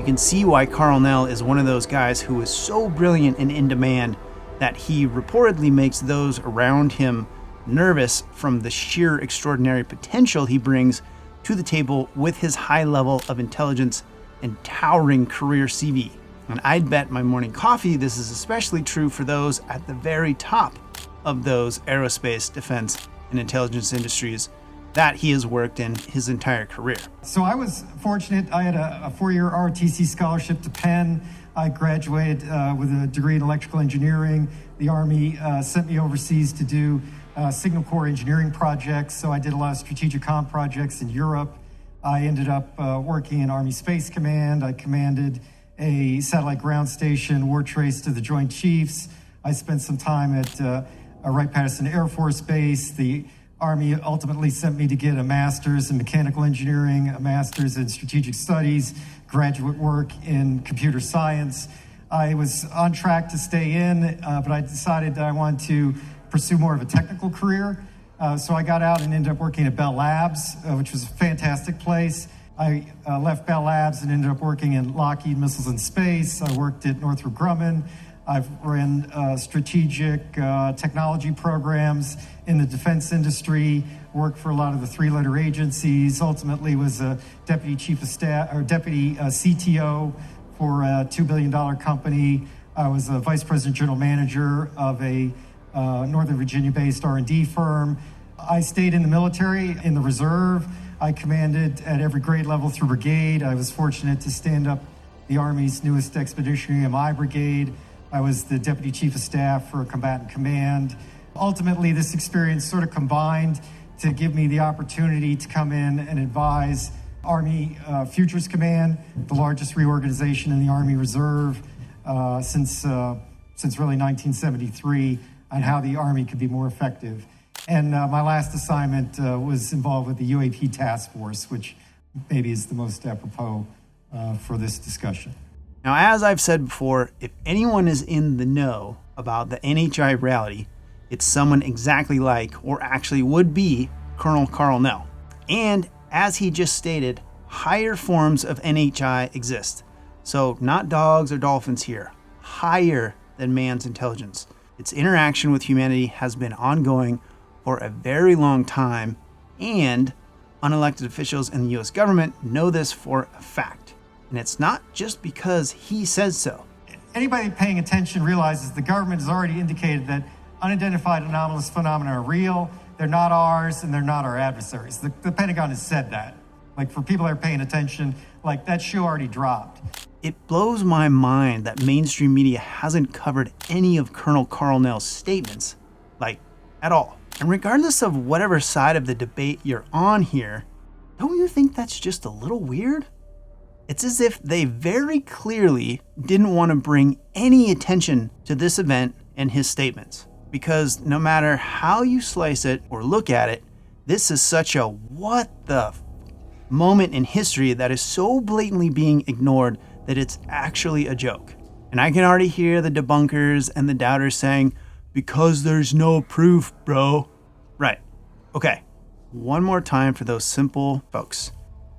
You can see why Karl Nell is one of those guys who is so brilliant and in demand that he reportedly makes those around him nervous from the sheer extraordinary potential he brings to the table with his high level of intelligence and towering career CV. And I'd bet my morning coffee this is especially true for those at the very top of those aerospace, defense, and intelligence industries that he has worked in his entire career. So I was fortunate. I had a 4-year ROTC scholarship to Penn. I graduated with a degree in electrical engineering. The Army sent me overseas to do signal corps engineering projects. So I did a lot of strategic comm projects in Europe. I ended up working in Army Space Command. I commanded a satellite ground station, war trace to the Joint Chiefs. I spent some time at Wright-Patterson Air Force Base. The Army ultimately sent me to get a master's in mechanical engineering, a master's in strategic studies, graduate work in computer science. I was on track to stay in, but I decided that I wanted to pursue more of a technical career. So I got out and ended up working at Bell Labs, which was a fantastic place. I left Bell Labs and ended up working in Lockheed Missiles and Space. I worked at Northrop Grumman. I've ran strategic technology programs in the defense industry, worked for a lot of the three-letter agencies, ultimately was a deputy chief of staff or deputy CTO for a $2 billion company. I was a vice president general manager of a Northern Virginia-based R&D firm. I stayed in the military, in the reserve. I commanded at every grade level through brigade. I was fortunate to stand up the Army's newest expeditionary MI brigade. I was the deputy chief of staff for a combatant command. Ultimately, this experience sort of combined to give me the opportunity to come in and advise Army Futures Command, the largest reorganization in the Army Reserve since really 1973, on how the Army could be more effective. And my last assignment was involved with the UAP task force, which maybe is the most apropos for this discussion. Now, as I've said before, if anyone is in the know about the NHI reality, it's someone exactly like, or actually would be, Colonel Karl Nell. And as he just stated, higher forms of NHI exist. So not dogs or dolphins here, higher than man's intelligence. Its interaction with humanity has been ongoing for a very long time, and unelected officials in the US government know this for a fact. And it's not just because he says so. Anybody paying attention realizes the government has already indicated that unidentified anomalous phenomena are real, they're not ours, and they're not our adversaries. The Pentagon has said that. Like, for people that are paying attention, like, that shoe already dropped. It blows my mind that mainstream media hasn't covered any of Colonel Karl Nell's statements, like, at all. And regardless of whatever side of the debate you're on here, don't you think that's just a little weird? It's as if they very clearly didn't want to bring any attention to this event and his statements. Because no matter how you slice it or look at it, this is such a what the moment in history that is so blatantly being ignored that it's actually a joke. And I can already hear the debunkers and the doubters saying, because there's no proof, bro. Right. Okay. One more time for those simple folks.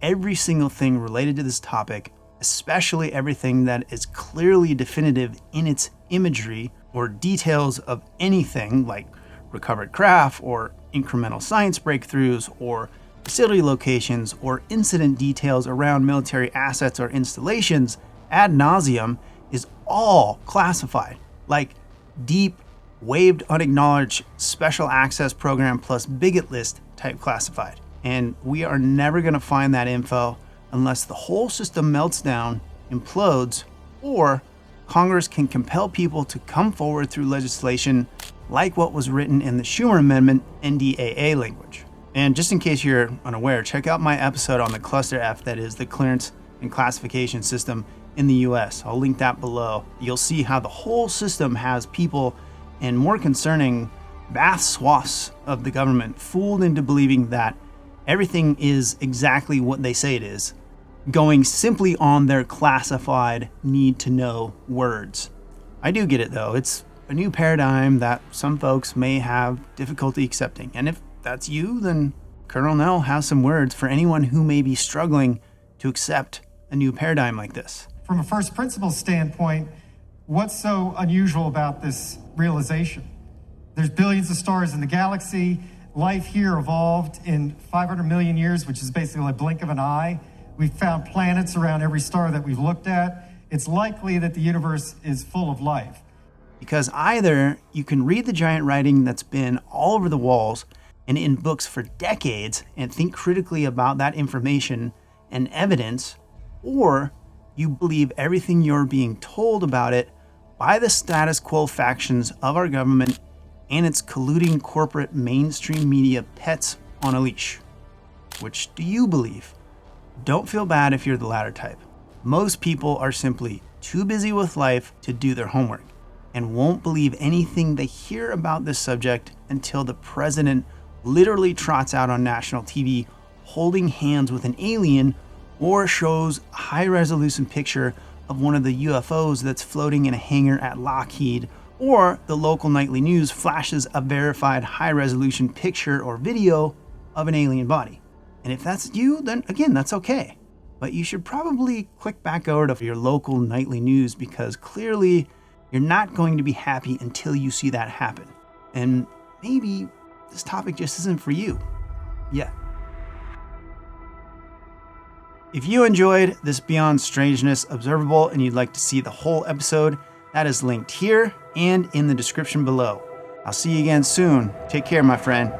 Every single thing related to this topic, especially everything that is clearly definitive in its imagery or details of anything like recovered craft or incremental science breakthroughs or facility locations or incident details around military assets or installations ad nauseum is all classified, like deep, waived, unacknowledged special access program plus bigot list type classified. And we are never going to find that info unless the whole system melts down, implodes, or Congress can compel people to come forward through legislation like what was written in the Schumer Amendment NDAA language. And just in case you're unaware, check out my episode on the Cluster F, that is the clearance and classification system in the US. I'll link that below. You'll see how the whole system has people, and more concerning, vast swaths of the government fooled into believing that everything is exactly what they say it is, going simply on their classified need-to-know words. I do get it, though. It's a new paradigm that some folks may have difficulty accepting. And if that's you, then Colonel Nell has some words for anyone who may be struggling to accept a new paradigm like this. from a first principles standpoint, what's so unusual about this realization? There's billions of stars in the galaxy. Life here evolved in 500 million years, which is basically a blink of an eye. We've found planets around every star that we've looked at. It's likely that the universe is full of life. Because either you can read the giant writing that's been all over the walls and in books for decades and think critically about that information and evidence, or you believe everything you're being told about it by the status quo factions of our government and its colluding corporate mainstream media pets on a leash. Which do you believe? Don't feel bad if you're the latter type. Most people are simply too busy with life to do their homework and won't believe anything they hear about this subject until the president literally trots out on national TV holding hands with an alien or shows a high-resolution picture of one of the UFOs that's floating in a hangar at Lockheed, or the local nightly news flashes a verified high-resolution picture or video of an alien body. And if that's you, then again, that's okay. But you should probably click back over to your local nightly news, because clearly you're not going to be happy until you see that happen. And maybe this topic just isn't for you yet. If you enjoyed this Beyond Strangeness Observable and you'd like to see the whole episode, that is linked here and in the description below. I'll see you again soon. Take care, my friend.